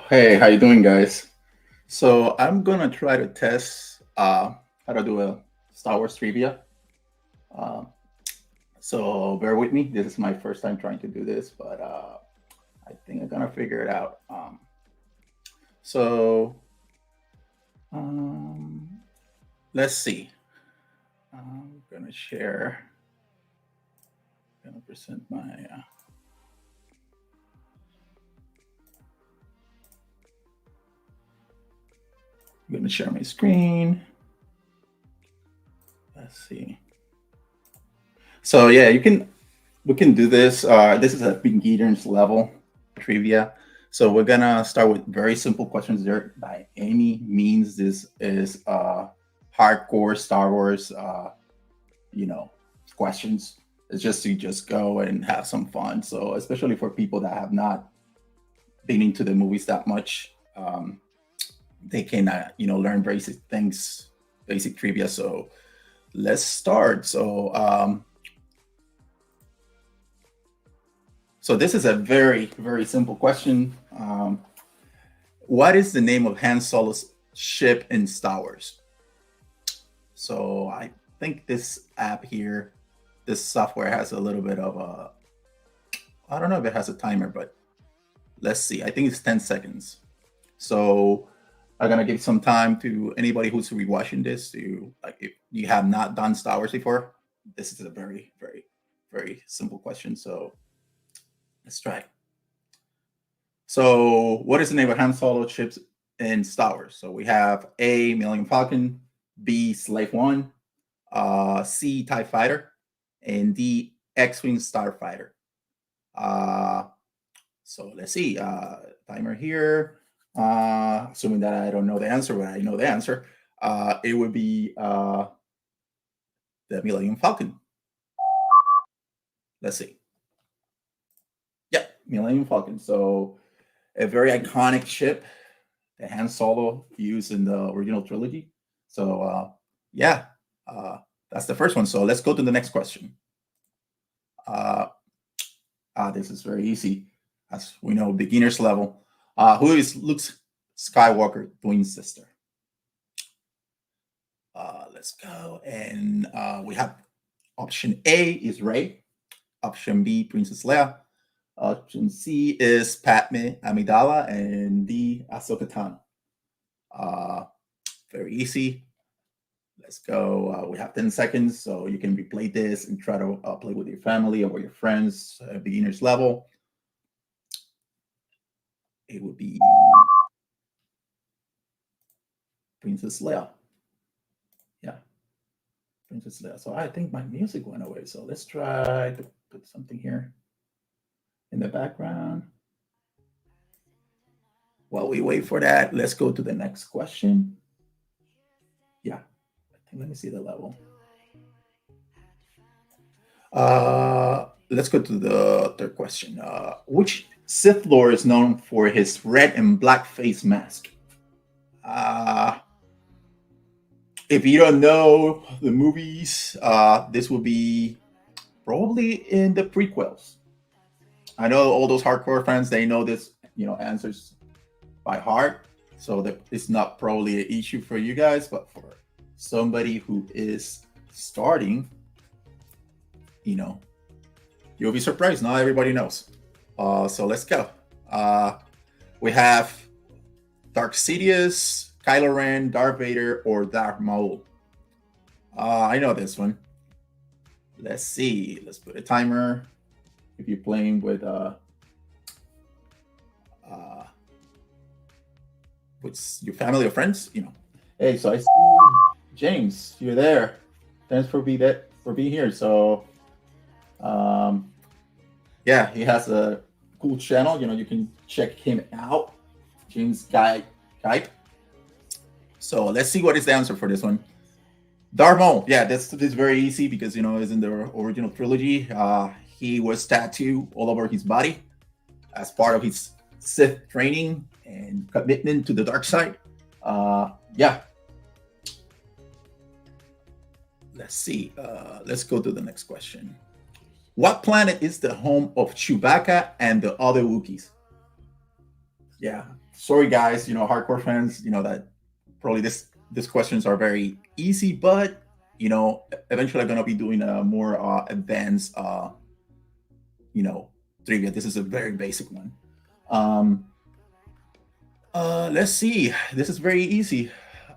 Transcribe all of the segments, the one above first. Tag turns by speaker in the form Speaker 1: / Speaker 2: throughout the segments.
Speaker 1: Hey, how you doing, guys? So I'm gonna try to test how to do a Star Wars trivia. Uh, so bear with me. This is my first time trying to do this, but I think I'm gonna figure it out. So um, let's see. I'm gonna share. Gonna present my. I'm gonna share my screen. Let's see. So yeah, you can we can do this. This is a beginner's level trivia. So we're gonna start with very simple questions. There, by any means, this is hardcore Star Wars, you know, questions. It's just to just go and have some fun. So especially for people that have not been into the movies that much, they can learn basic things, basic trivia. So let's start. So this is a very, very simple question. What is the name of Han Solo's ship in Star Wars? So I think this app here, this software has a little bit of a, I don't know if it has a timer, but let's see. I think it's 10 seconds. So I'm gonna give some time to anybody who's rewatching this to, like, if you have not done Star Wars before, this is a very, very, very simple question. So let's try. So, what is the name of Han Solo ships in Star Wars? So we have A, Millennium Falcon, B, Slave One, C, TIE Fighter, and D, X-Wing Starfighter. Uh, so let's see. Timer here. Assuming that I don't know the answer, but I know the answer. It would be the Millennium Falcon. Let's see. Yeah, Millennium Falcon. So a very iconic ship that Han Solo used in the original trilogy. So yeah, that's the first one. So let's go to the next question. This is very easy, as we know, beginners level. Who is Luke Skywalker twin sister? Let's go, and we have option A is Rey, option B Princess Leia, option C is Padme Amidala, and D Ahsoka Tano. Very easy. Let's go. We have 10 seconds, so you can replay this and try to play with your family or your friends, beginners level. It would be Princess Leia. Yeah, Princess Leia. So I think my music went away. So let's try to put something here in the background. While we wait for that, let's go to the next question. Yeah, I think, let me see the level. Let's go to the third question. Which Sith Lord is known for his red and black face mask? If you don't know the movies, this will be probably in the prequels. I know all those hardcore fans, they know this, answers by heart. So that it's not probably an issue for you guys, but for somebody who is starting, you'll be surprised. Not everybody knows. So let's go. We have Dark Sidious, Kylo Ren, Darth Vader, or Darth Maul. I know this one. Let's see. Let's put a timer. If you're playing with your family or friends, Hey, so I see James. You're there. Thanks for being here. So, yeah, he has a cool channel. You can check him out. James Guy. So let's see what is the answer for this one. Darth Maul. Yeah, this is very easy because it's in the original trilogy. He was tattooed all over his body as part of his Sith training and commitment to the dark side. Yeah. Let's see. Let's go to the next question. What planet is the home of Chewbacca and the other Wookiees? Yeah, sorry guys, hardcore fans, that probably these questions are very easy, but eventually I'm gonna be doing a more advanced trivia. This is a very basic one. Um, let's see. This is very easy.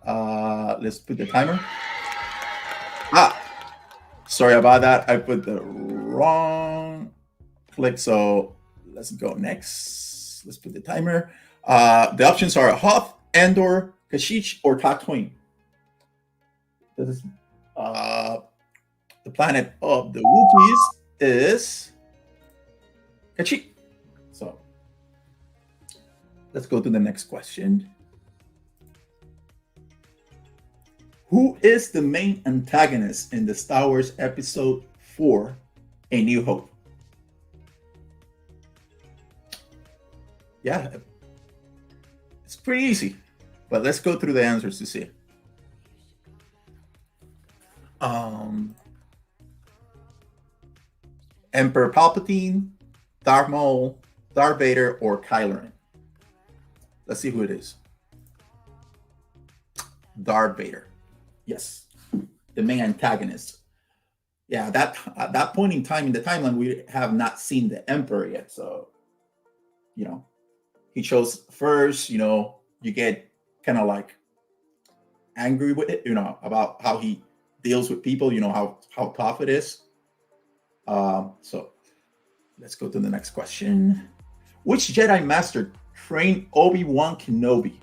Speaker 1: Let's put the timer. Ah, sorry about that. I put the wrong click. So let's go next. Let's put the timer. The options are Hoth, Andor, Kashyyyk, or Tatooine. This is the planet of the Wookiees is Kashyyyk. So let's go to the next question. Who is the main antagonist in the Star Wars Episode 4, A New Hope? Yeah, it's pretty easy, but let's go through the answers to see. Emperor Palpatine, Darth Maul, Darth Vader, or Kylo Ren? Let's see who it is. Darth Vader. Yes, the main antagonist. Yeah, at that point in time in the timeline, we have not seen the Emperor yet. So, he chose first. You get kind of like angry with it. About how he deals with people. How tough it is. So let's go to the next question. Which Jedi Master trained Obi-Wan Kenobi?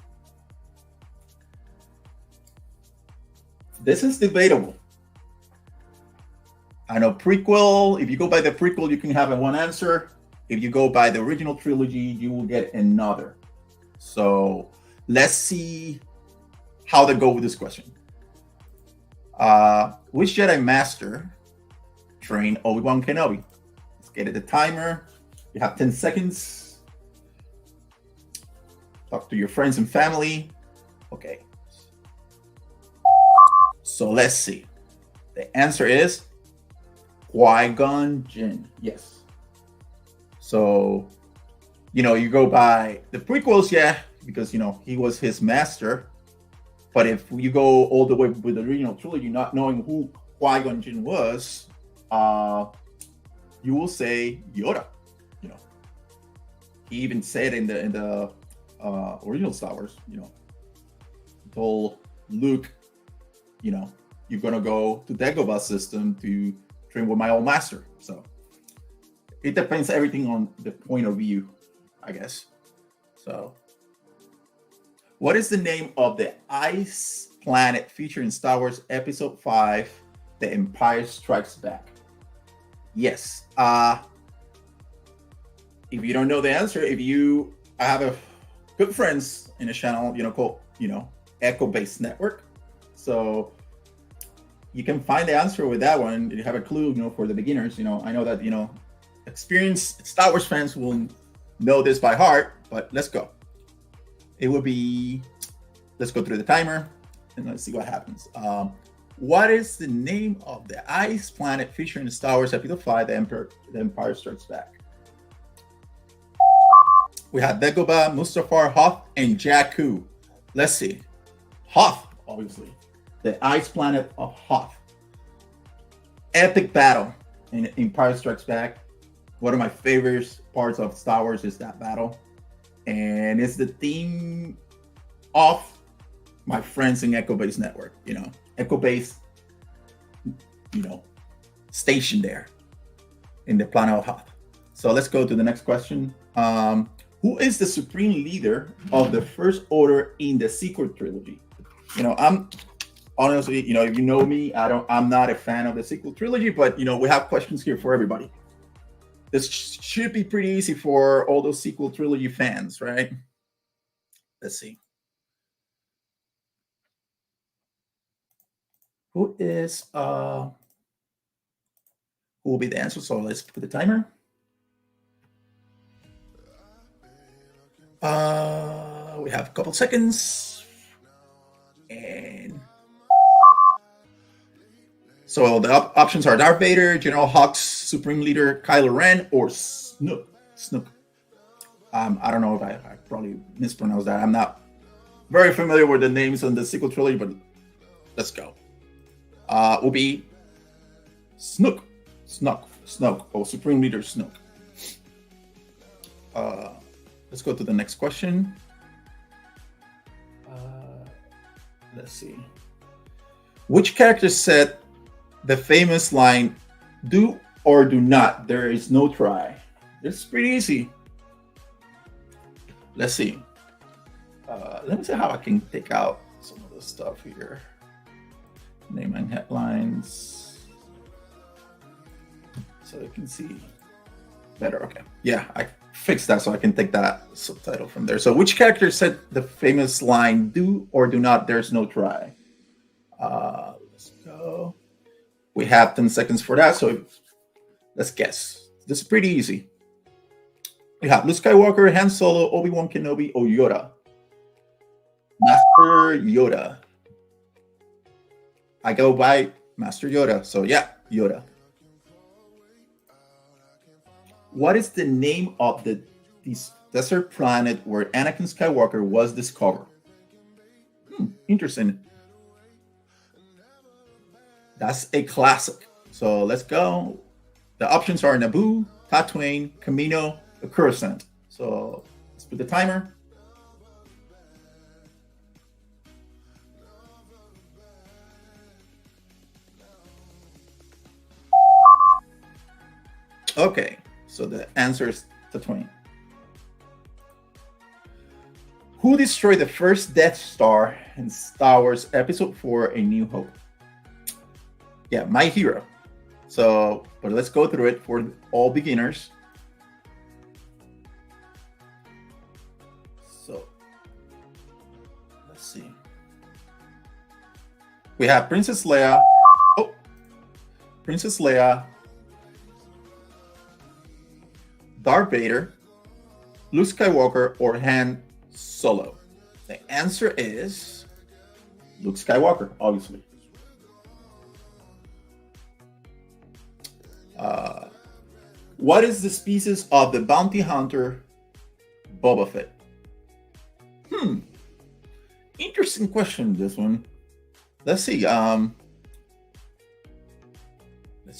Speaker 1: This is debatable. I know prequel, if you go by the prequel, you can have one answer. If you go by the original trilogy, you will get another. So let's see how they go with this question. Which Jedi Master trained Obi-Wan Kenobi? Let's get it the timer. You have 10 seconds. Talk to your friends and family. Okay. So let's see. The answer is Qui-Gon Jinn. Yes. So, you go by the prequels, yeah, because, he was his master. But if you go all the way with the original trilogy, not knowing who Qui-Gon Jinn was, you will say Yoda. He even said in the original Star Wars, he told Luke, you're gonna go to Dagobah system to train with my old master. So it depends everything on the point of view, I guess. So what is the name of the ice planet featured in Star Wars Episode 5, The Empire Strikes Back? Yes. If you don't know the answer, I have a good friends in a channel, called, Echo Based Network. So you can find the answer with that one. You have a clue, for the beginners. I know that, experienced Star Wars fans will know this by heart, but let's go. It will be, let's go through the timer and let's see what happens. What is the name of the ice planet featured in Star Wars Episode 5, The Empire Strikes Back? We have Dagobah, Mustafar, Hoth, and Jakku. Let's see. Hoth, obviously. The ice planet of Hoth. Epic battle in Empire Strikes Back. One of my favorite parts of Star Wars is that battle. And it's the theme of my friends in Echo Base Network. Echo Base, stationed there in the planet of Hoth. So let's go to the next question. Who is the supreme leader of the First Order in the sequel trilogy? I'm honestly, if you know me, I'm not a fan of the sequel trilogy, but we have questions here for everybody. This should be pretty easy for all those sequel trilogy fans, right? Let's see. Who will be the answer? So let's put the timer. We have a couple seconds. And so the options are Darth Vader, General Hux, Supreme Leader Kylo Ren, or Snoke. I don't know if I probably mispronounced that. I'm not very familiar with the names on the sequel trilogy, but let's go. Will be Snoke, or Supreme Leader Snoke. Let's go to the next question. Let's see. Which character said the famous line, "Do or do not, there is no try"? It's pretty easy. Let's see. Let me see how I can take out some of the stuff here. Name and headlines. So you can see better. Okay. Yeah, I fixed that so I can take that subtitle from there. So which character said the famous line, "Do or do not, there's no try"? Let's go. We have 10 seconds for that, so let's guess. This is pretty easy. We have Luke Skywalker, Han Solo, Obi-Wan Kenobi, or Yoda. Master Yoda. I go by Master Yoda, so yeah, Yoda. What is the name of the desert planet where Anakin Skywalker was discovered? Interesting. That's a classic. So let's go. The options are Naboo, Tatooine, Camino, or Coruscant. So let's put the timer. Okay, so the answer is Tatooine. Who destroyed the first Death Star in Star Wars Episode 4, A New Hope? Yeah, my hero. So, but let's go through it for all beginners. So, let's see. We have Princess Leia. Oh, Princess Leia, Darth Vader, Luke Skywalker, or Han Solo. The answer is Luke Skywalker, obviously. What is the species of the bounty hunter Boba Fett? Interesting question, this one. Let's see. Let's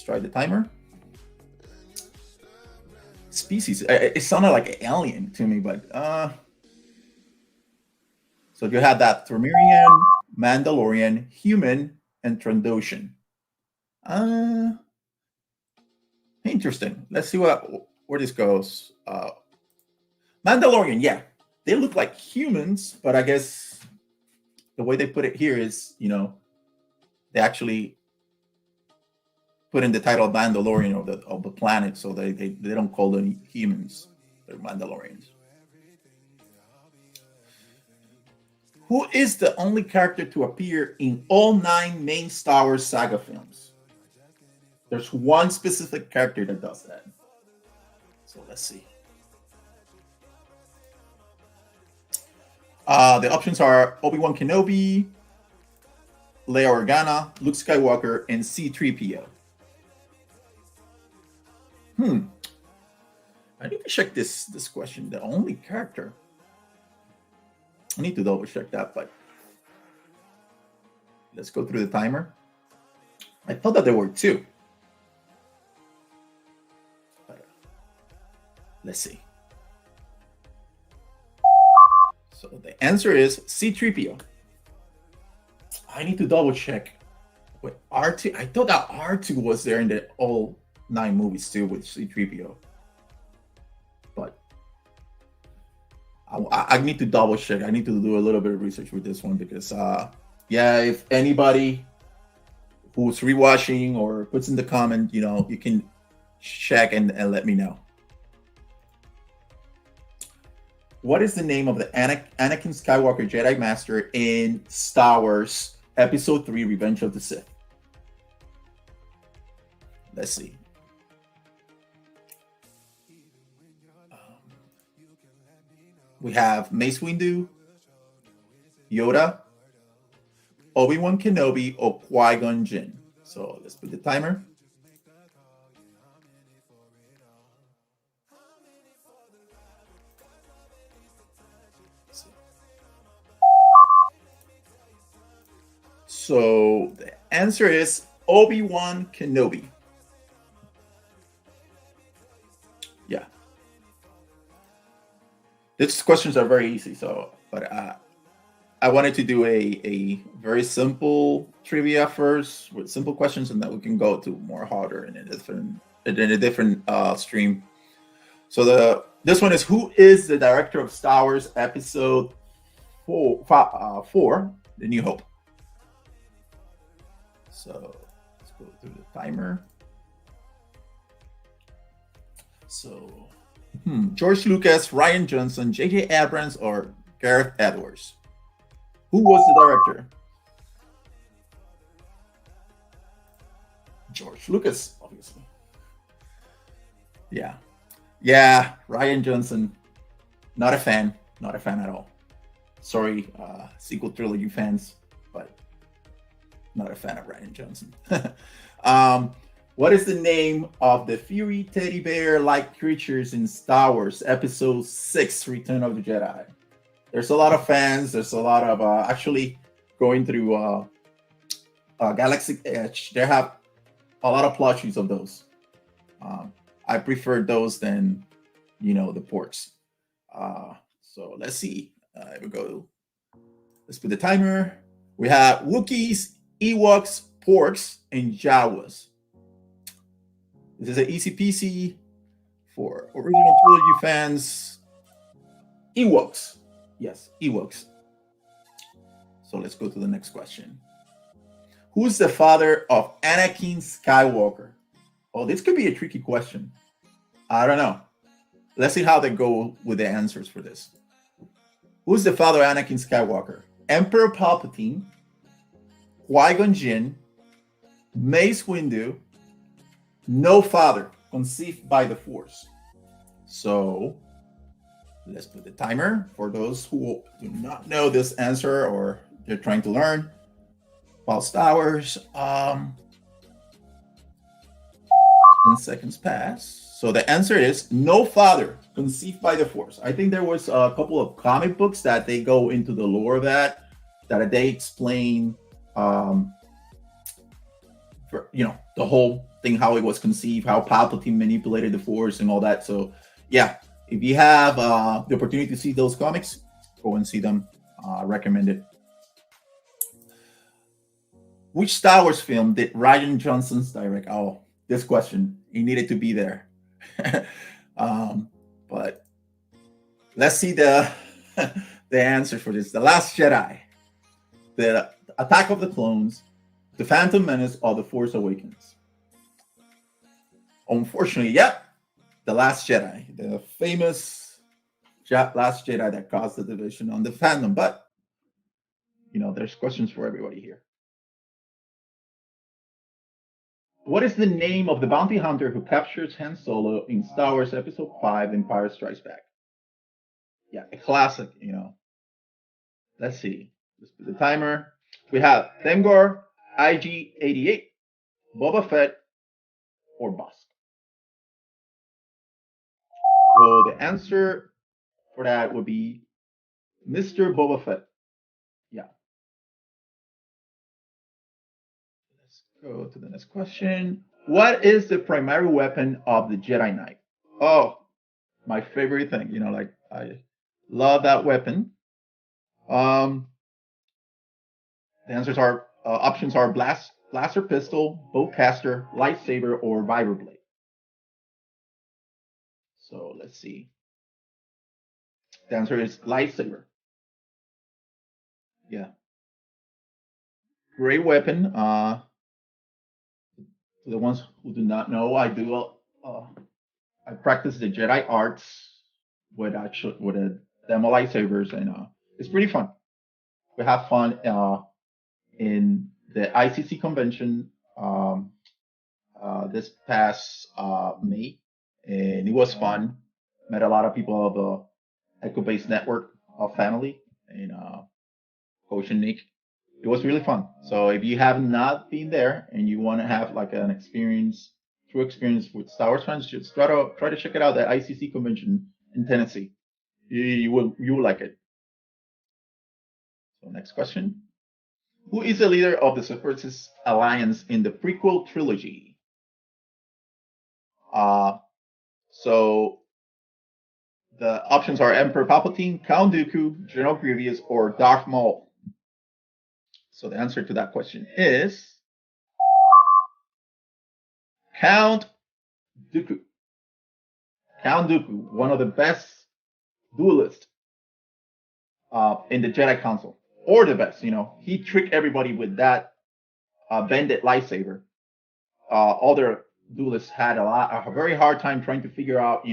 Speaker 1: try the timer. Species. It sounded like an alien to me, but so you had that Thermarian, Mandalorian, human, and Trandoshan. Interesting. Let's see where this goes. Mandalorian, yeah, they look like humans, but I guess the way they put it here is, they actually put in the title of Mandalorian of the planet, so they don't call them humans; they're Mandalorians. Who is the only character to appear in all 9 main Star Wars saga films? There's one specific character that does that. So let's see. The options are Obi-Wan Kenobi, Leia Organa, Luke Skywalker, and C-3PO. I need to check this question. The only character. I need to double check that, but let's go through the timer. I thought that there were 2. Let's see. So the answer is C-3PO. I need to double check. Wait, R2. I thought that R2 was there in the all 9 movies too with C-3PO. But I need to double check. I need to do a little bit of research with this one because, if anybody who's rewatching or puts in the comment, you can check and let me know. What is the name of the Anakin Skywalker Jedi Master in Star Wars Episode 3, Revenge of the Sith? Let's see. We have Mace Windu, Yoda, Obi-Wan Kenobi, or Qui-Gon Jinn. So let's put the timer. So the answer is Obi-Wan Kenobi. Yeah. These questions are very easy, but I wanted to do a very simple trivia first with simple questions, and then we can go to more harder in a different stream. So this one is, who is the director of Star Wars Episode 4, The New Hope? So let's go through the timer. So George Lucas, Rian Johnson, J.J. Abrams, or Gareth Edwards? Who was the director? George Lucas, obviously. Yeah. Rian Johnson. Not a fan at all. Sorry, sequel trilogy fans, but not a fan of Rian Johnson. What is the name of the furry teddy bear-like creatures in Star Wars Episode 6, Return of the Jedi? There's a lot of fans. There's a lot of actually going through Galactic Edge. They have a lot of plushies of those. I prefer those than, the porks. So let's see. Here we go. Let's put the timer. We have Wookiees, Ewoks, porks, and Jawas. This is an easy peasy for original trilogy fans. Ewoks. Yes, Ewoks. So let's go to the next question. Who's the father of Anakin Skywalker? Oh, this could be a tricky question. I don't know. Let's see how they go with the answers for this. Who's the father of Anakin Skywalker? Emperor Palpatine, Qui-Gon Jinn, Mace Windu, no father, conceived by the Force. So let's put the timer for those who do not know this answer or they're trying to learn about Star Wars. 10 seconds pass. So the answer is no father, conceived by the Force. I think there was a couple of comic books that they go into the lore of that they explain, the whole thing, how it was conceived, how Palpatine manipulated the Force and all that. So yeah, if you have the opportunity to see those comics, go and see them. Recommend it. Which Star Wars film did Rian Johnson's direct? Oh, this question, he needed to be there. But let's see the answer for this. The Last Jedi, The Attack of the Clones, The Phantom Menace, or The Force Awakens? Unfortunately, The Last Jedi, the famous Last Jedi that caused the division on the fandom. But there's questions for everybody here. What is the name of the bounty hunter who captures Han Solo in Star Wars Episode 5, Empire Strikes Back? Yeah, a classic, Let's see. Let's put the timer. We have Themgor, IG-88, Boba Fett, or Bosk. So the answer for that would be Mr. Boba Fett. Yeah. Let's go to the next question. What is the primary weapon of the Jedi Knight? Oh, my favorite thing. I love that weapon. The options are blaster pistol, bowcaster, lightsaber, or vibroblade. So let's see. The answer is lightsaber. Yeah. Great weapon. For the ones who do not know, I practice the Jedi arts with a demo lightsabers, and it's pretty fun. We have fun in the ICC convention this past May, and it was fun. Met a lot of people of the Echo Base network of family, and Coach and Nick. It was really fun. So if you have not been there and you want to have like an true experience with Star Wars fans, just try to check it out at ICC convention in Tennessee. You will like it. So next question. Who is the leader of the Separatist Alliance in the prequel trilogy? Uh, so the options are Emperor Palpatine, Count Dooku, General Grievous, or Darth Maul. So the answer to that question is Count Dooku. Count Dooku, one of the best duelists in the Jedi Council, or the best. He tricked everybody with that bended lightsaber. Other duelists had a very hard time trying to figure out,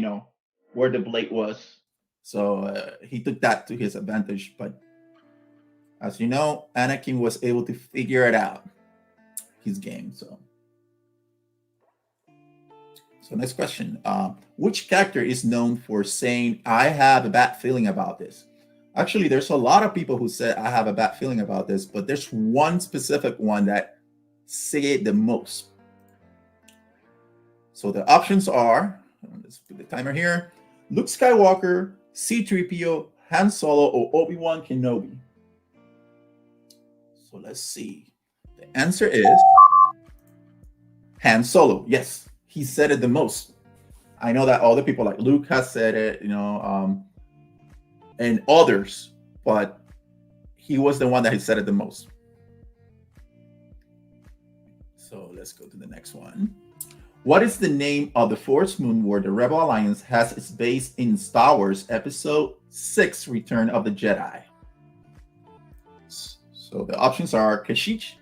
Speaker 1: where the blade was. So he took that to his advantage. But as you know, Anakin was able to figure it out, his game. So next question. Which character is known for saying, I have a bad feeling about this? Actually, there's a lot of people who said, I have a bad feeling about this, but there's one specific one that say it the most. So the options are, let's put the timer here, Luke Skywalker, C-3PO, Han Solo, or Obi-Wan Kenobi. So let's see. The answer is Han Solo. Yes, he said it the most. I know that other people like Luke has said it, and others, but he was the one that he said it the most. So let's go to the next one. What is the name of the Forest Moon where the Rebel Alliance has its base in Star Wars Episode 6, Return of the Jedi? So the options are Kashyyyk,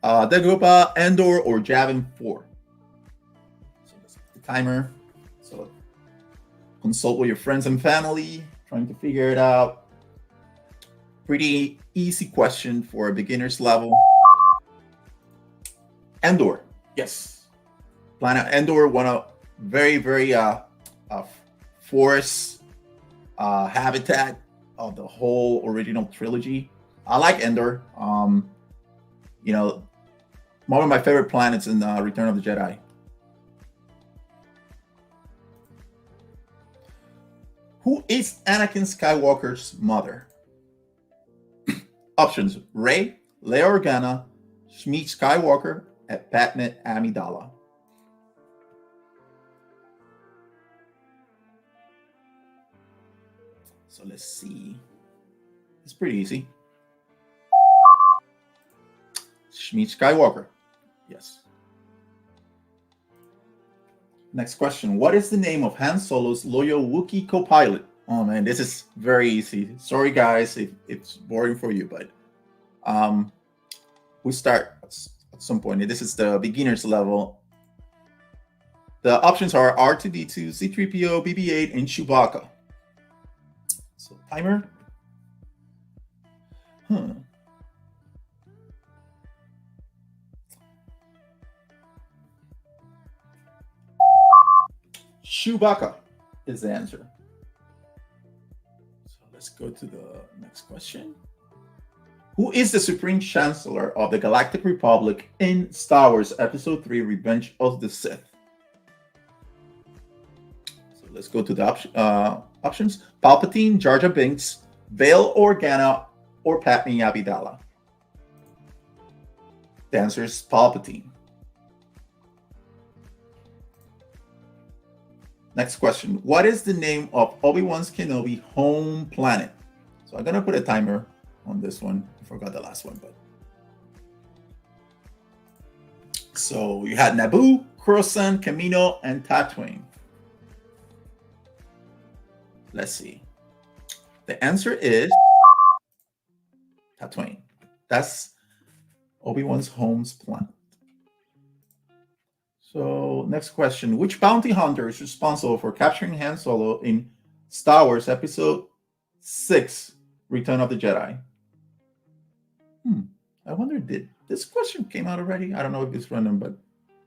Speaker 1: Dagobah, Endor, or Yavin 4. So let's put the timer. So consult with your friends and family, trying to figure it out. Pretty easy question for a beginner's level. Endor, yes. Planet Endor, one of very, very forest habitat of the whole original trilogy. I like Endor. One of my favorite planets in Return of the Jedi. Who is Anakin Skywalker's mother? Options: Rey, Leia Organa, Shmi Skywalker, and Padme Amidala. So let's see. It's pretty easy. Shmi Skywalker. Yes. Next question. What is the name of Han Solo's loyal Wookiee co-pilot? Oh man, this is very easy. Sorry guys if it's boring for you, but we start at some point. This is the beginner's level. The options are R2-D2, C-3PO, BB-8, and Chewbacca. So timer. Chewbacca is the answer. So let's go to the next question. Who is the Supreme Chancellor of the Galactic Republic in Star Wars Episode 3, Revenge of the Sith? So let's go to the options. Palpatine, Jar Jar Binks, Bail Organa, or Padme Amidala. The answer is Palpatine. Next question. What is the name of Obi-Wan Kenobi home planet? So I'm going to put a timer on this one. I forgot the last one, but. So you had Naboo, Coruscant, Kamino, and Tatooine. Let's see. The answer is Tatooine. That's Obi-Wan's home planet. So next question. Which bounty hunter is responsible for capturing Han Solo in Star Wars Episode 6, Return of the Jedi? I wonder, did this question came out already? I don't know if it's random, but it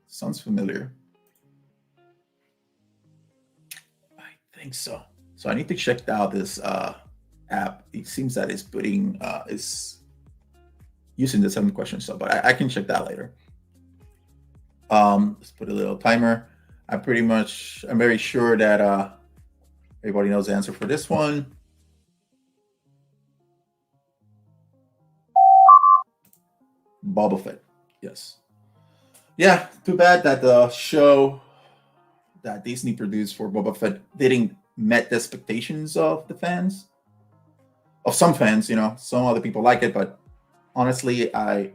Speaker 1: sounds familiar. I think so. So I need to check out this app. It seems that it's putting is using the 7 question stuff, but I can check that later. Let's put a little timer. I'm very sure that everybody knows the answer for this one. Boba Fett. Yes. Yeah, too bad that the show that Disney produced for Boba Fett didn't met the expectations of the fans. Of some fans, some other people like it, but honestly, I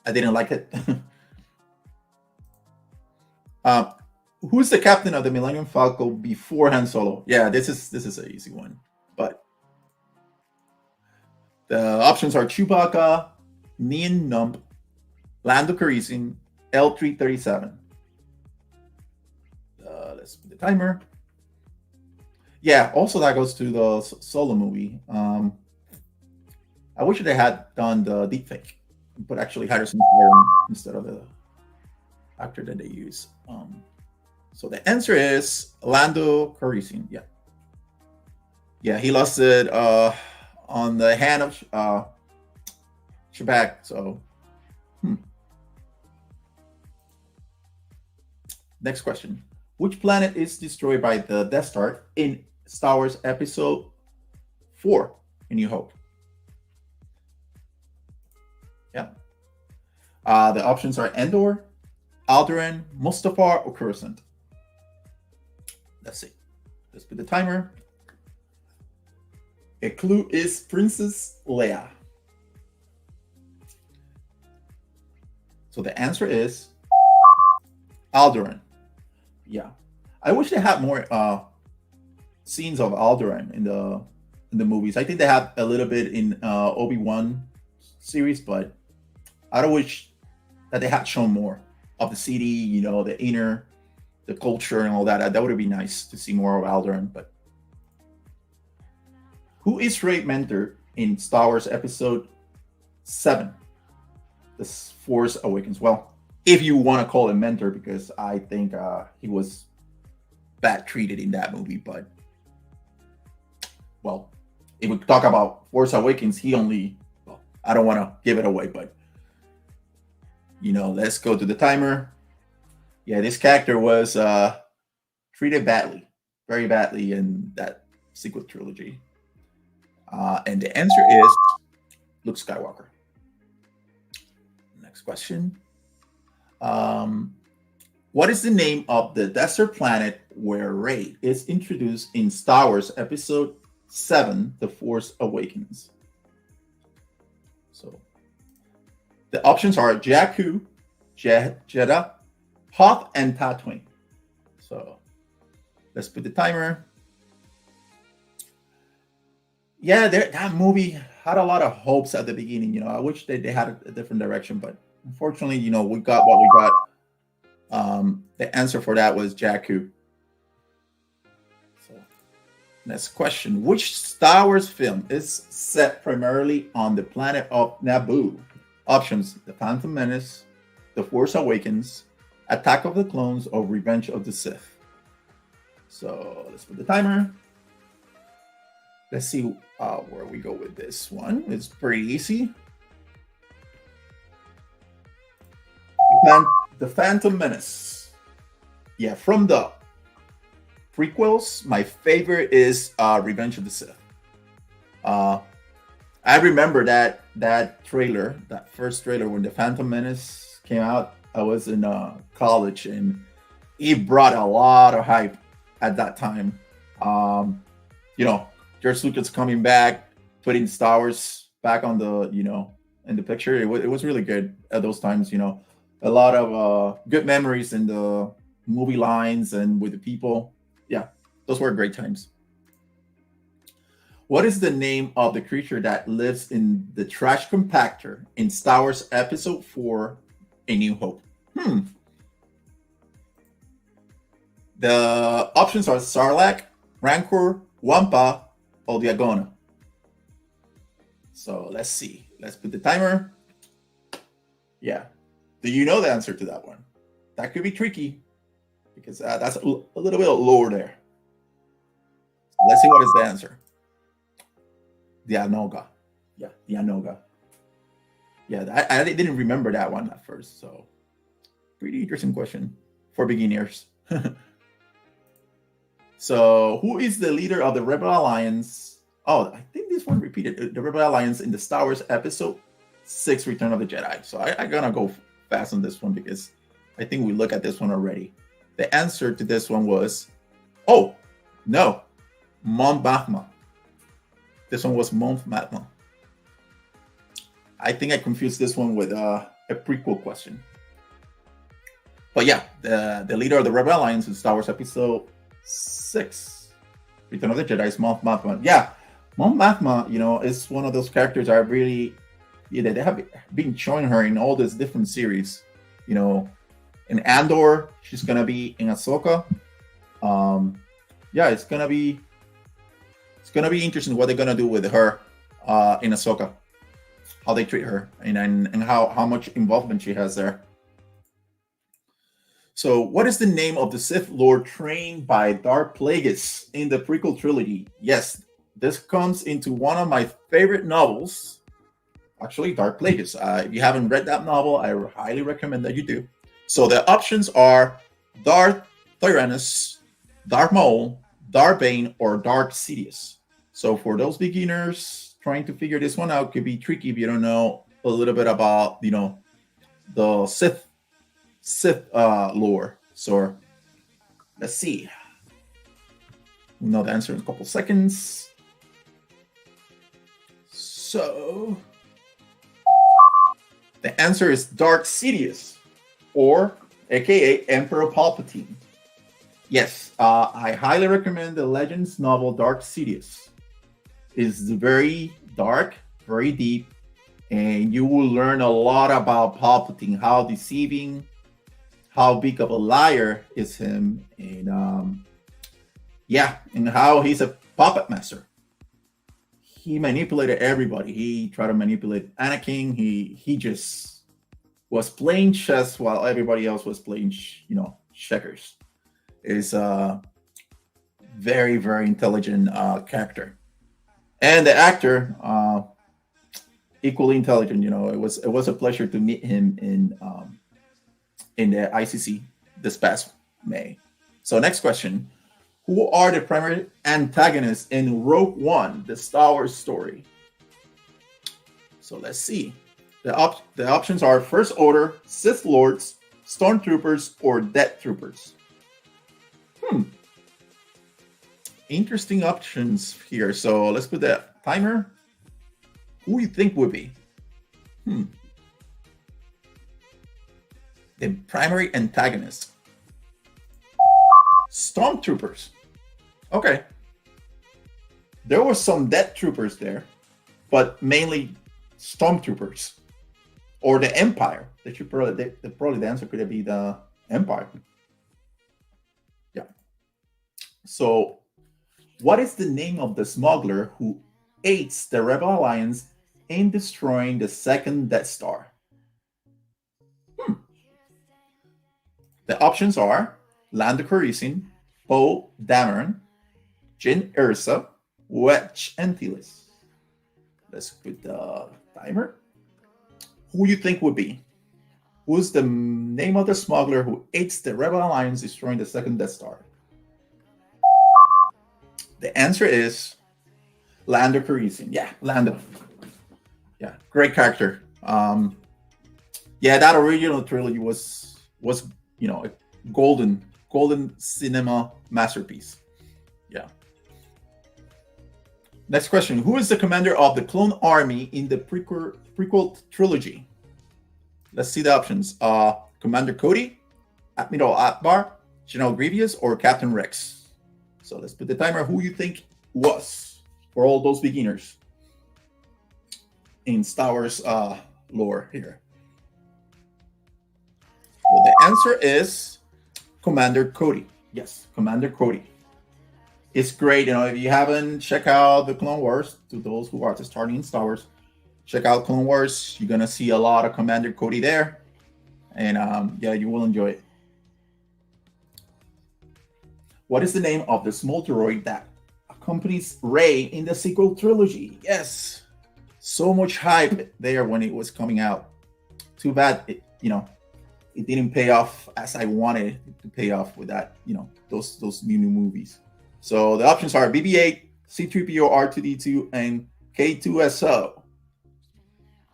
Speaker 1: didn't like it. uh, who's the captain of the Millennium Falcon before Han Solo? Yeah, this is an easy one, but the options are Chewbacca, Nien Nump, Lando Calrissian, L337. Let's put the timer. Yeah, also that goes to the Solo movie. I wish they had done the deepfake, but actually Harrison Ford instead of the actor that they use. So the answer is Lando Calrissian. Yeah, he lost it on the hand of Chewbacca. So, next question: which planet is destroyed by the Death Star in Star Wars Episode 4: A New Hope? Yeah. The options are Endor, Alderaan, Mustafar, or Coruscant. Let's see. Let's put the timer. A clue is Princess Leia. So the answer is Alderaan. Yeah. I wish they had more scenes of Alderaan in the movies. I think they have a little bit in Obi-Wan series, but I wish that they had shown more of the city, the inner, the culture and all that. That would be nice to see more of Alderaan. But who is Rey's mentor in Star Wars Episode 7, The Force Awakens? Well, if you want to call him mentor, because I think he was bad treated in that movie. But, well, if we talk about Force Awakens, I don't want to give it away, but, let's go to the timer. Yeah, this character was treated badly, very badly in that sequel trilogy. And the answer is Luke Skywalker. Next question. What is the name of the desert planet where Rey is introduced in Star Wars Episode 7, The Force Awakens? So the options are Jakku, Jeddah, Hoth, and Tatooine. So let's put the timer. Yeah, that movie had a lot of hopes at the beginning. I wish they had a different direction, but unfortunately, we got what we got. The answer for that was Jakku. So, next question: which Star Wars film is set primarily on the planet of Naboo? Options: The Phantom Menace, The Force Awakens, Attack of the Clones, or Revenge of the Sith. So let's put the timer. Let's see where we go with this one. It's pretty easy. The Phantom Menace. Yeah, from the prequels, my favorite is Revenge of the Sith. I remember that trailer, that first trailer when the Phantom Menace came out. I was in college, and it brought a lot of hype at that time. George Lucas coming back, putting Star Wars back on the, in the picture. It was really good at those times. A lot of good memories in the movie lines and with the people. Yeah, those were great times. What is the name of the creature that lives in the trash compactor in Star Wars Episode 4, A New Hope? The options are Sarlacc, Rancor, Wampa, or Diagona. So let's see. Let's put the timer. Yeah. Do you know the answer to that one? That could be tricky because that's a little bit lower there. So let's see what is the answer. Dianoga. Yeah, Dianoga. Yeah, I didn't remember that one at first. So pretty interesting question for beginners. So who is the leader of the Rebel Alliance? Oh, I think this one repeated. The Rebel Alliance in the Star Wars Episode 6, Return of the Jedi. So I'm gonna go fast on this one because I think we look at this one already. The answer to this one was, oh, no, Mon Mothma. This one was Mon Mothma. I think I confused this one with a prequel question. But yeah, the leader of the Rebel Alliance in Star Wars Episode 6, Return of the Jedi, is Mon Mothma. Yeah, Mon Mothma, is one of those characters I really, they have been showing her in all these different series. In Andor, she's gonna be in Ahsoka. It's gonna be interesting what they're gonna do with her in Ahsoka, how they treat her, and how much involvement she has there. So, what is the name of the Sith Lord trained by Darth Plagueis in the prequel trilogy? Yes, this comes into one of my favorite novels. Actually, Darth Plagueis. If you haven't read that novel, I highly recommend that you do. So the options are Darth Tyrannus, Darth Maul, Darth Bane, or Darth Sidious. So for those beginners trying to figure this one out, could be tricky if you don't know a little bit about, the Sith lore. So let's see. We'll know the answer in a couple seconds. So the answer is Darth Sidious, or aka Emperor Palpatine. Yes, I highly recommend the Legends novel Darth Sidious. It's very dark, very deep, and you will learn a lot about Palpatine, how deceiving, how big of a liar is him, and and how he's a puppet master. He manipulated everybody. He tried to manipulate Anakin. He just was playing chess while everybody else was playing, checkers. Is a very, very intelligent character, and the actor equally intelligent. It was a pleasure to meet him in the ICC this past May. So next question. Who are the primary antagonists in Rogue One, the Star Wars story? So let's see. The options are First Order, Sith Lords, Stormtroopers, or Death Troopers. Interesting options here. So let's put that timer. Who do you think would be? The primary antagonist. Stormtroopers. Okay. There were some Death Troopers there, but mainly Stormtroopers. Or the Empire. Probably the answer could be the Empire. Yeah. So, what is the name of the smuggler who aids the Rebel Alliance in destroying the second Death Star? The options are Lando Calrissian, Poe Dameron, Jyn Erso, Wedge Antilles. Let's put the timer. Who you think would be? Who's the name of the smuggler who aids the Rebel Alliance destroying the second Death Star? The answer is Lando Calrissian. Yeah, Lando. Yeah, great character. That original trilogy was a golden cinema masterpiece. Yeah. Next question. Who is the commander of the clone army in the prequel trilogy? Let's see the options. Commander Cody, Admiral Akbar, General Grievous, or Captain Rex. So let's put the timer. Who you think was for all those beginners in Star Wars lore here? Well, the answer is Commander Cody. Yes, Commander Cody. It's great. If you haven't checked out the Clone Wars, to those who are just starting in Star Wars, check out Clone Wars. You're gonna see a lot of Commander Cody there, and you will enjoy it. What is the name of the small droid that accompanies Rey in the sequel trilogy? Yes, so much hype there when it was coming out. Too bad it didn't pay off as I wanted it to pay off with that, those new movies. So the options are BB-8, C-3PO, R2-D2, and K2SO.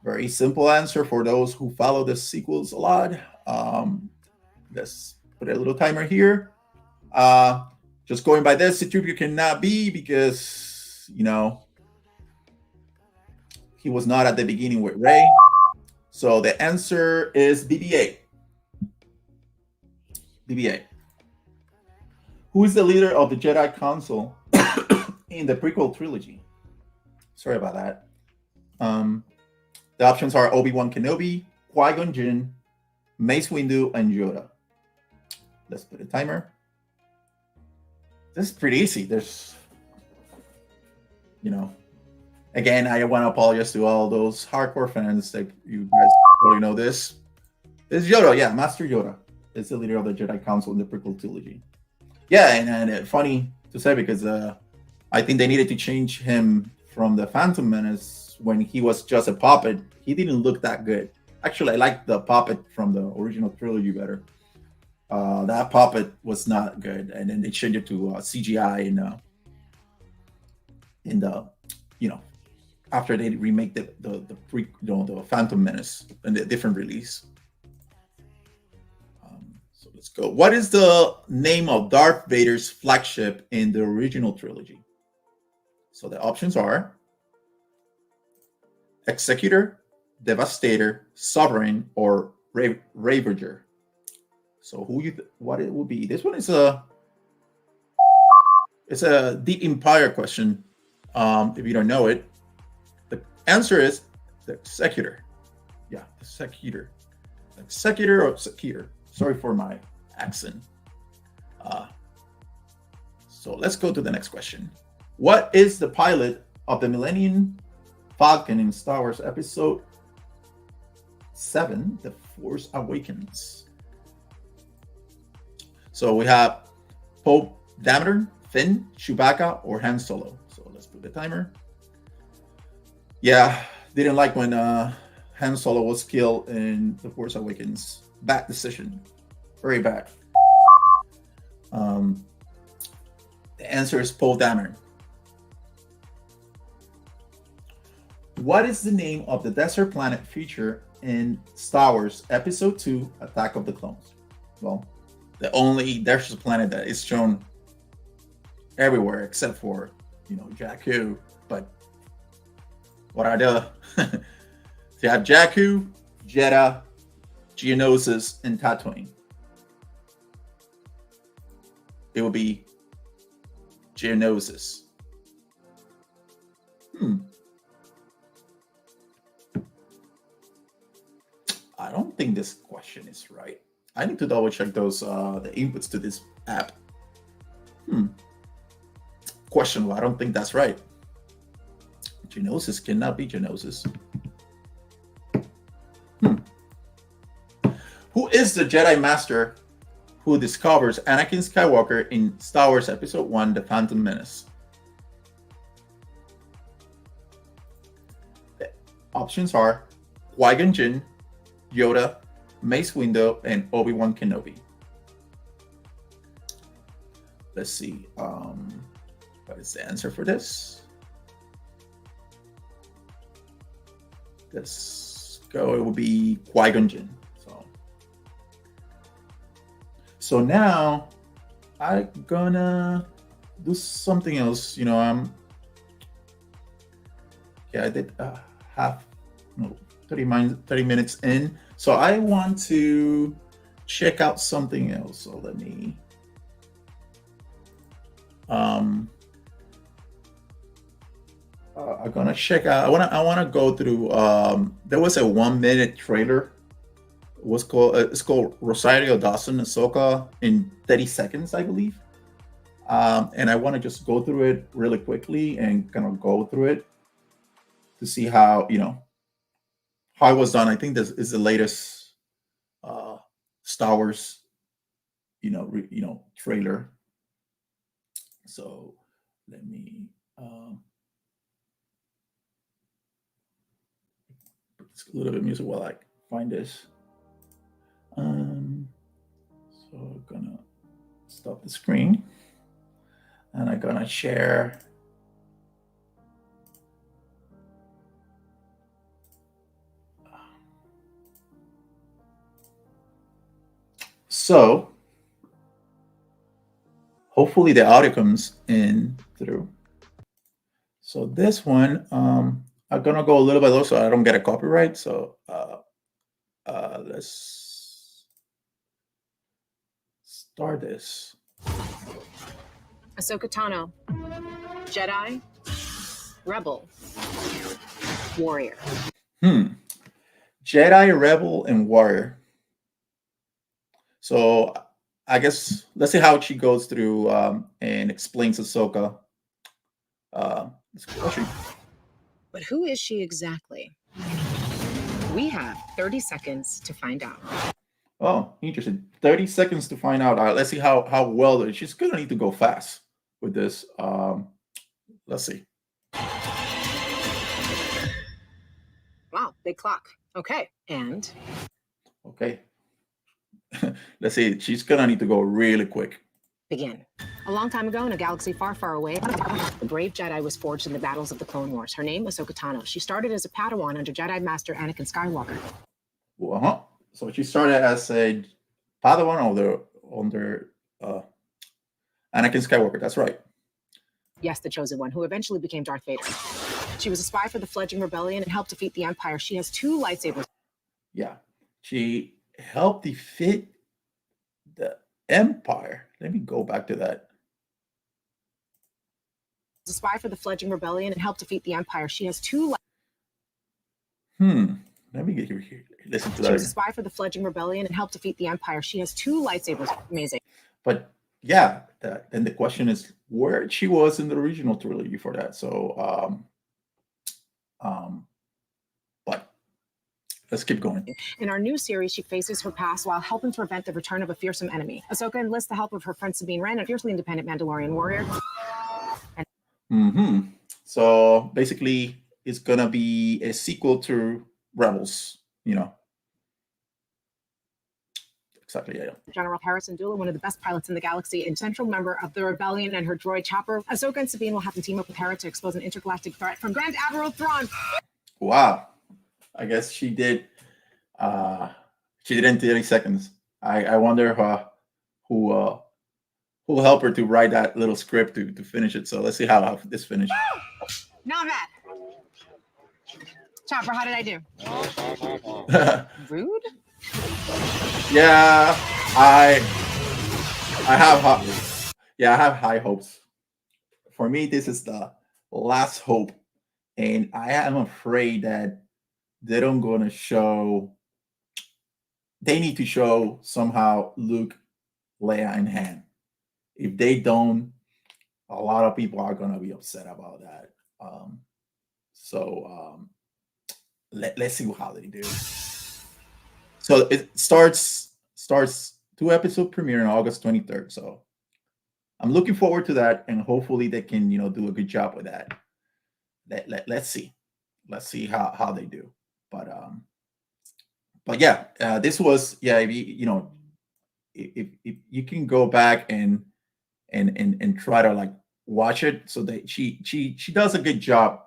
Speaker 1: Very simple answer for those who follow the sequels a lot. Um, let's put a little timer here. Uh, just going by this, Citripio cannot be because, he was not at the beginning with Ray. So the answer is BB-8. BB-8. Who is the leader of the Jedi Council in the prequel trilogy? Sorry about that. The options are Obi-Wan Kenobi, Qui-Gon Jinn, Mace Windu, and Yoda. Let's put a timer. This is pretty easy. There's, again, I want to apologize to all those hardcore fans that you guys probably know this. This is Yoda, yeah, Master Yoda is the leader of the Jedi Council in the prequel trilogy. Yeah, and funny to say because I think they needed to change him from the Phantom Menace when he was just a puppet. He didn't look that good. Actually, I like the puppet from the original trilogy better. That puppet was not good, and then they changed it to CGI in the after they remake the Phantom Menace and the different release. So let's go. What is the name of Darth Vader's flagship in the original trilogy? So the options are Executor, Devastator, Sovereign, or Ravager. So what it would be? This one is it's a Deep Empire question. If you don't know it, the answer is the Executor. Yeah, Executor. Executor or Executor. Sorry for my accent. So let's go to the next question. What is the pilot of the Millennium Falcon in Star Wars Episode 7, The Force Awakens? So we have Poe Dameron, Finn, Chewbacca, or Han Solo. So let's put the timer. Yeah, didn't like when Han Solo was killed in The Force Awakens. Bad decision. Very bad. The answer is Poe Dameron. What is the name of the desert planet featured in Star Wars Episode 2, Attack of the Clones? Well, the only desert planet that is shown everywhere except for, Jakku. But what are the... You have Jakku, Jeddah, Geonosis, and Tatooine. It will be Geonosis. I don't think this question is right. I need to double check those the inputs to this app. Questionable. I don't think that's right. Geonosis cannot be Geonosis. Who is the Jedi Master who discovers Anakin Skywalker in Star Wars Episode 1, The Phantom Menace? The options are Qui-Gon Jinn, Yoda, Mace Windu, and Obi-Wan Kenobi. Let's see. What is the answer for this? Let's go. It will be Qui-Gon Jinn. So now I'm gonna do something else. I did 30 minutes in. So I want to check out something else. So let me I'm gonna check out. I wanna go through there was a 1-minute trailer. It's called Rosario Dawson Ahsoka in 30 seconds, I believe. And I want to just go through it really quickly and kind of go through it to see how how it was done. I think this is the latest Star Wars trailer. So let me put a little bit of music while I find this. So I'm gonna stop the screen and I'm gonna share. So hopefully the audio comes in through. So this one, I'm gonna go a little bit low so I don't get a copyright. So let's start this.
Speaker 2: Ahsoka Tano, Jedi, Rebel, Warrior.
Speaker 1: Jedi, Rebel, and Warrior. So I guess let's see how she goes through and explains Ahsoka. This question.
Speaker 2: But who is she exactly? We have 30 seconds to find out.
Speaker 1: Oh, interesting. 30 seconds to find out. Let's see how well she's gonna need to go fast with this. Let's see.
Speaker 2: Wow, big clock. Okay, and
Speaker 1: okay. Let's see. She's gonna need to go really quick.
Speaker 2: Begin. A long time ago in a galaxy far, far away, a brave Jedi was forged in the battles of the Clone Wars. Her name was Ahsoka Tano. She started as a Padawan under Jedi Master Anakin Skywalker.
Speaker 1: So she started as a Padawan under Anakin Skywalker. That's right.
Speaker 2: Yes, the chosen one, who eventually became Darth Vader. She was a spy for the fledgling rebellion and helped defeat the Empire. She has 2 lightsabers.
Speaker 1: Yeah, she helped defeat the Empire. Let me go back to that.
Speaker 2: A spy for the fledgling rebellion and helped defeat the Empire. She has 2.
Speaker 1: Let me get here. Listen to that.
Speaker 2: She was a spy for the fledgling rebellion and helped defeat the Empire. She has 2 lightsabers. Amazing.
Speaker 1: But yeah, then the question is where she was in the original trilogy for that. So, but let's keep going.
Speaker 2: In our new series, she faces her past while helping to prevent the return of a fearsome enemy. Ahsoka enlists the help of her friend Sabine Wren, a fiercely independent Mandalorian warrior.
Speaker 1: So basically, it's gonna be a sequel to Rebels. Exactly, yeah.
Speaker 2: General Harrison Dula, one of the best pilots in the galaxy and central member of the rebellion, and her droid Chopper. Ahsoka and Sabine will have to team up with Hera to expose an intergalactic threat from Grand Admiral Thrawn.
Speaker 1: Wow. I guess she did in 30 seconds. I wonder who helped her to write that little script to finish it. So let's see how this finished.
Speaker 2: Not bad. Chopper, how did I do? Rude?
Speaker 1: Yeah, I have high hopes. For me, this is the last hope, and I am afraid that they don't gonna show. They need to show somehow Luke, Leia, and Han. If they don't, a lot of people are gonna be upset about that. Let's see how they do. So it starts 2-episode premiere on August 23rd. So I'm looking forward to that, and hopefully they can do a good job with that. Let's see how they do. But yeah, this was if you can go back and try to like watch it, so that she does a good job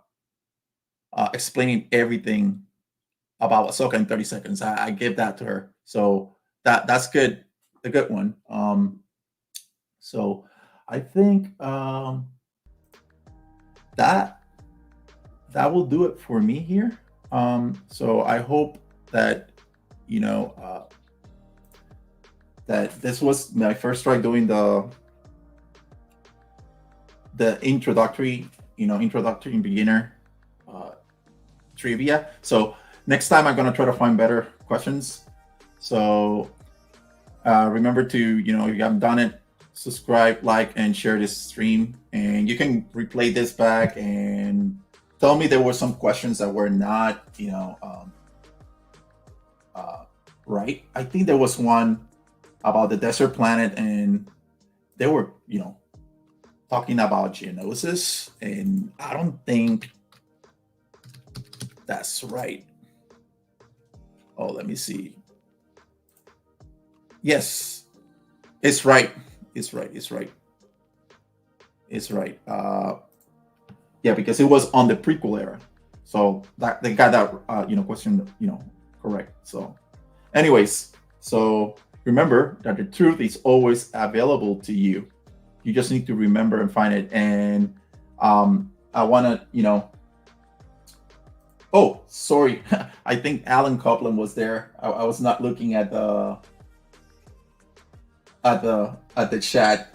Speaker 1: explaining everything about Ahsoka in 30 seconds. I give that to her. So that's good. The good one. So I think that will do it for me here. So I hope that that this was my first try doing the introductory beginner trivia. So next time I'm gonna try to find better questions. So remember to, if you haven't done it, subscribe, like, and share this stream. And you can replay this back and tell me there were some questions that were not, right. I think there was one about the desert planet, and they were, talking about Geonosis, and I don't think that's right. Oh, let me see. Yes, it's right. It's right. Yeah, because it was on the prequel era, so that they got that question correct. So, anyways, so remember that the truth is always available to you. You just need to remember and find it. And I want to, oh, sorry. I think Alan Copland was there. I was not looking at the chat.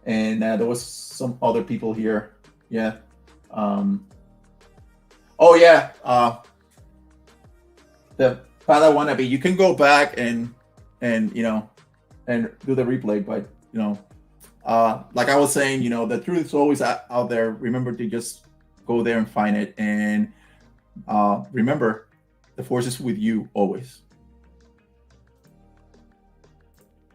Speaker 1: And there was some other people here. Yeah. Oh yeah. The Padawan wannabe. You can go back and do the replay, but like I was saying, the truth is always out there. Remember to just go there and find it, and remember, the Force is with you always.